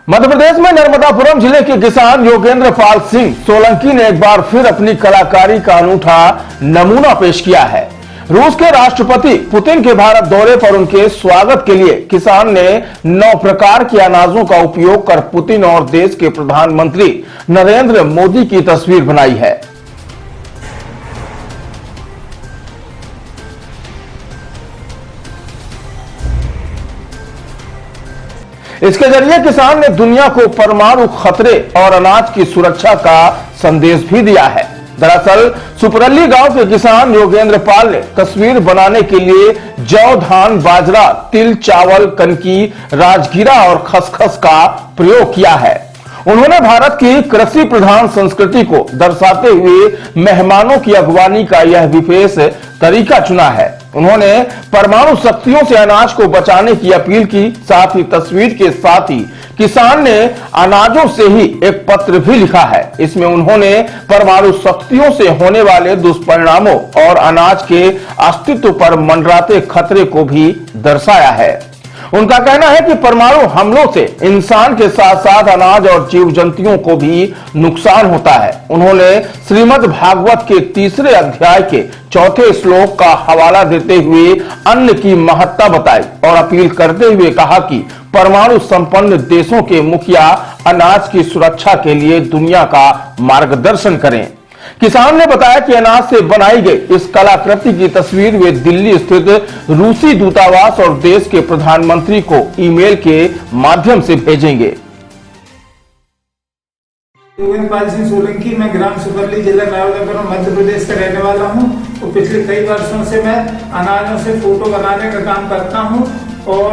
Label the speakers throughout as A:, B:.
A: मध्य प्रदेश में नर्मदापुरम जिले के किसान योगेंद्र पाल सिंह सोलंकी ने एक बार फिर अपनी कलाकारी का अनूठा नमूना पेश किया है। रूस के राष्ट्रपति पुतिन के भारत दौरे पर उनके स्वागत के लिए किसान ने 9 प्रकार के अनाजों का उपयोग कर पुतिन और देश के प्रधानमंत्री नरेंद्र मोदी की तस्वीर बनाई है। इसके जरिए किसान ने दुनिया को परमाणु खतरे और अनाज की सुरक्षा का संदेश भी दिया है। दरअसल सुपरली गांव के किसान योगेंद्र पाल ने तस्वीर बनाने के लिए जौ, धान, बाजरा, तिल, चावल, कनकी, राजगीरा और खसखस का प्रयोग किया है। उन्होंने भारत की कृषि प्रधान संस्कृति को दर्शाते हुए मेहमानों की अगवानी का यह विशेष तरीका चुना है। उन्होंने परमाणु शक्तियों से अनाज को बचाने की अपील की। साथ ही तस्वीर के साथ ही किसान ने अनाजों से ही एक पत्र भी लिखा है। इसमें उन्होंने परमाणु शक्तियों से होने वाले दुष्परिणामों और अनाज के अस्तित्व पर मंडराते खतरे को भी दर्शाया है। उनका कहना है कि परमाणु हमलों से इंसान के साथ साथ अनाज और जीव जंतुओं को भी नुकसान होता है। उन्होंने श्रीमद् भागवत के 3 अध्याय के 4 श्लोक का हवाला देते हुए अन्न की महत्ता बताई और अपील करते हुए कहा कि परमाणु संपन्न देशों के मुखिया अनाज की सुरक्षा के लिए दुनिया का मार्गदर्शन करें। किसान ने बताया कि अनाज से बनाई गई इस कलाकृति की तस्वीर वे दिल्ली स्थित रूसी दूतावास और देश के प्रधानमंत्री को ईमेल के माध्यम से भेजेंगे।
B: योगेंद्र पाल सिंह सोलंकी, मैं ग्राम सुपरली, जिला नर्मदापुरम, मध्य प्रदेश का रहने वाला हूं। तो पिछले कई वर्षों से मैं अनाजों से फोटो बनाने का काम करता हूं और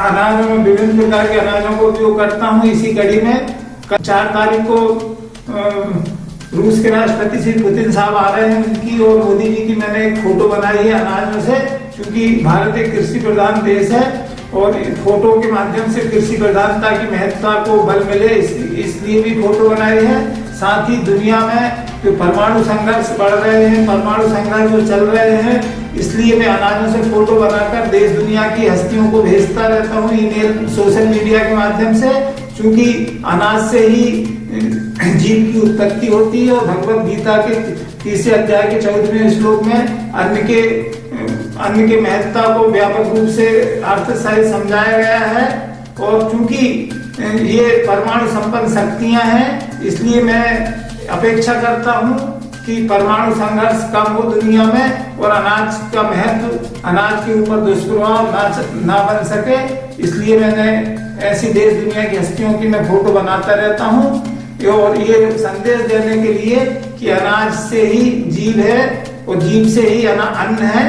B: अनाजों में विभिन्न प्रकार के अनाजों का उपयोग करता हूं। इसी कड़ी में 4 तारीख को रूस के राष्ट्रपति श्री पुतिन साहब आ रहे हैं, उनकी और मोदी जी की मैंने एक फोटो बनाई है अनाजों से, क्योंकि भारत एक कृषि प्रधान देश है और फोटो के माध्यम से कृषि प्रधानता की महत्ता को बल मिले, इसलिए भी फोटो बनाई है। साथ ही दुनिया में जो परमाणु संघर्ष बढ़ रहे हैं, परमाणु संघर्ष जो चल रहे हैं, इसलिए मैं अनाजों से फोटो बनाकर देश दुनिया की हस्तियों को भेजता रहता हूँ ईमेल, सोशल मीडिया के माध्यम से, क्योंकि अनाज से ही जीव की उत्पत्ति होती है। और भगवत गीता के 3 अध्याय के 14वें श्लोक में अन्न के महत्ता को व्यापक रूप से अर्थ सहित समझाया गया है। और चूंकि ये परमाणु संपन्न शक्तियां हैं, इसलिए मैं अपेक्षा करता हूं कि परमाणु संघर्ष कम हो दुनिया में और अनाज का महत्व, अनाज के ऊपर दुष्प्रभाव ना बन सके। इसलिए मैंने ऐसी देश दुनिया की हस्तियों की मैं फोटो बनाता रहता हूं और ये संदेश देने के लिए कि अनाज से ही जीव है और जीव से ही अन्न है।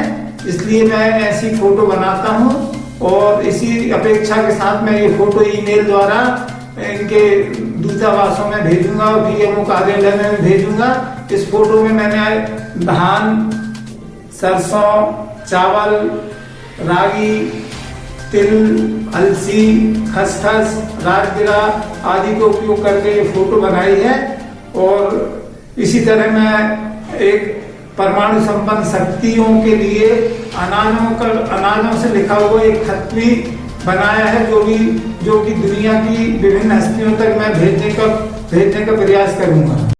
B: इसलिए मैं ऐसी फोटो बनाता हूं और इसी अपेक्षा के साथ मैं ये फोटो ईमेल द्वारा इनके दूतावासों में भेजूंगा और पीएमओ कार्यालय में भेजूंगा। इस फोटो में मैंने धान, सरसों, चावल, रागी, तिल, अलसी, खसखस, राजगिरा आदि को उपयोग करके ये फोटो बनाई है। और इसी तरह मैं एक परमाणु संपन्न शक्तियों के लिए अनाजों से लिखा हुआ एक खत भी बनाया है, जो कि दुनिया की विभिन्न हस्तियों तक मैं भेजने का प्रयास करूंगा।